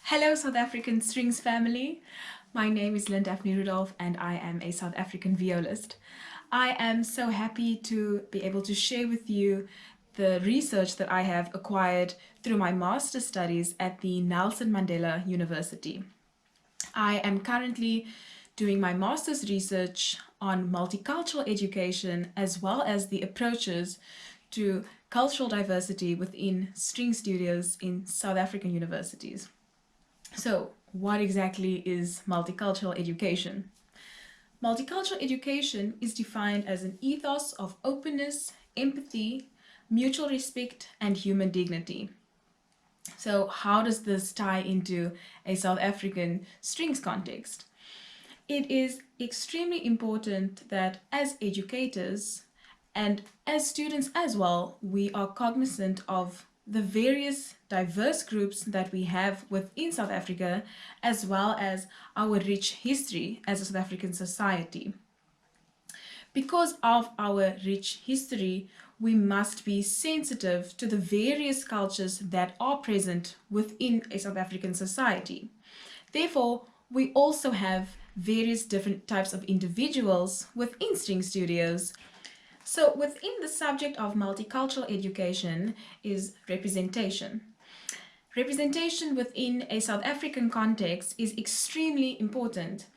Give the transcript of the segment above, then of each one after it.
Hello, South African strings family. My name is Lynn Rudolph and I am a South African violist. I am so happy to be able to share with you the research that I have acquired through my master's studies at the Nelson Mandela University. I am currently doing my master's research on multicultural education as well as the approaches to cultural diversity within string studios in South African universities. So, what exactly is multicultural education? Multicultural education is defined as an ethos of openness, empathy, mutual respect, and human dignity. So, how does this tie into a South African strings context? It is extremely important that as educators and as students as well, we are cognizant of the various diverse groups that we have within South Africa, as well as our rich history as a South African society. Because of our rich history, we must be sensitive to the various cultures that are present within a South African society. Therefore, we also have various different types of individuals within string studios. So within the subject of multicultural education is representation. Representation within a South African context is extremely important.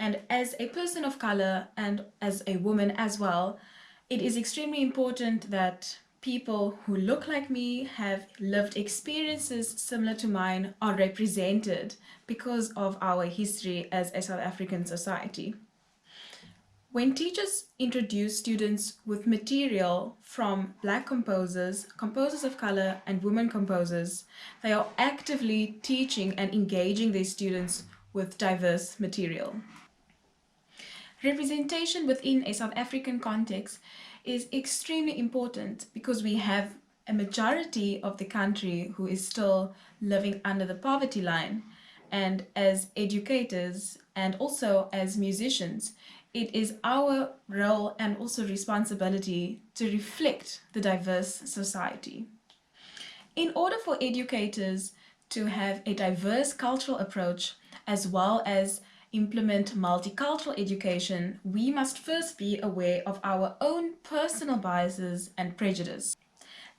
And as a person of color and as a woman as well, it is extremely important that people who look like me, have lived experiences similar to mine, are represented because of our history as a South African society. When teachers introduce students with material from Black composers, composers of color, and women composers, they are actively teaching and engaging their students with diverse material. Representation within a South African context is extremely important because we have a majority of the country who is still living under the poverty line. And as educators and also as musicians, it is our role and also responsibility to reflect the diverse society. In order for educators to have a diverse cultural approach as well as implement multicultural education, we must first be aware of our own personal biases and prejudice.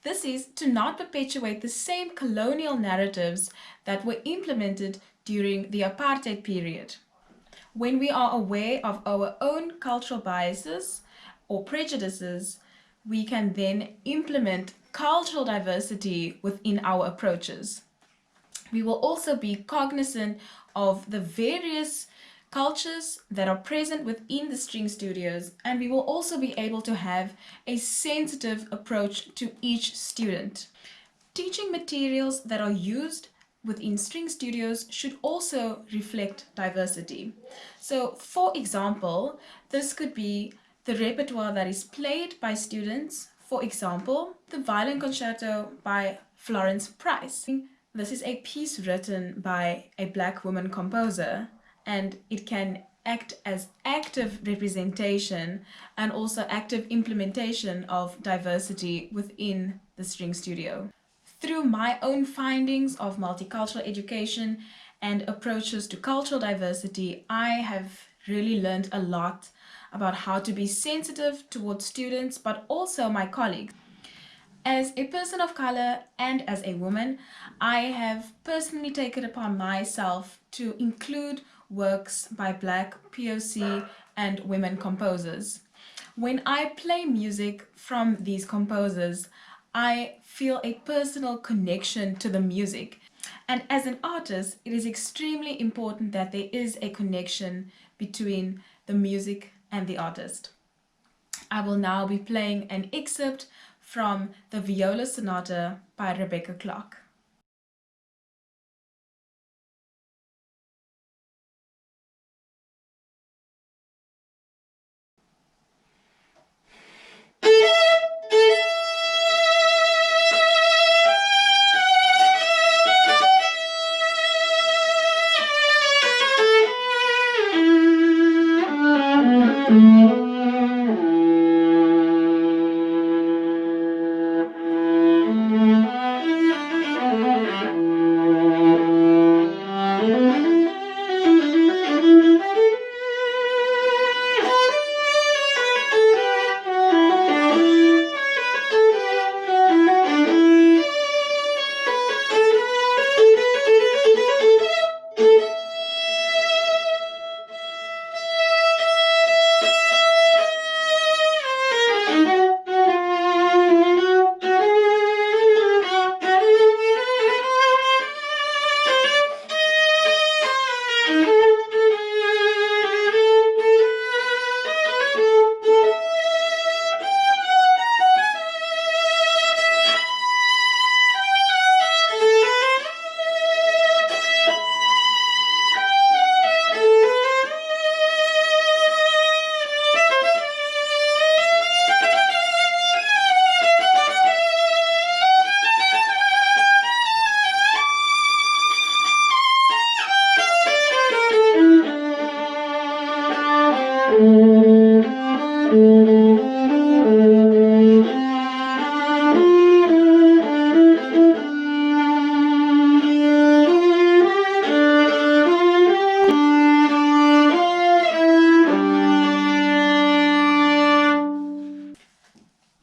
This is to not perpetuate the same colonial narratives that were implemented during the apartheid period. When we are aware of our own cultural biases or prejudices, we can then implement cultural diversity within our approaches. We will also be cognizant of the various cultures that are present within the string studios, and we will also be able to have a sensitive approach to each student. Teaching materials that are used within string studios should also reflect diversity. So, for example, this could be the repertoire that is played by students. For example, the Violin Concerto by Florence Price. This is a piece written by a Black woman composer, and it can act as active representation and also active implementation of diversity within the string studio. Through my own findings of multicultural education and approaches to cultural diversity, I have really learned a lot about how to be sensitive towards students, but also my colleagues. As a person of color and as a woman, I have personally taken upon myself to include works by Black, POC, and women composers. When I play music from these composers, I feel a personal connection to the music. And as an artist, it is extremely important that there is a connection between the music and the artist. I will now be playing an excerpt from the Viola Sonata by Rebecca Clark.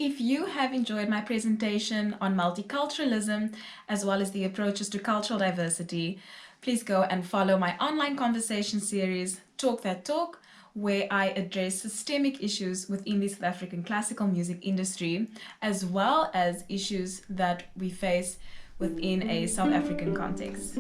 If you have enjoyed my presentation on multiculturalism as well as the approaches to cultural diversity, please go and follow my online conversation series, Talk That Talk, where I address systemic issues within the South African classical music industry, as well as issues that we face within a South African context.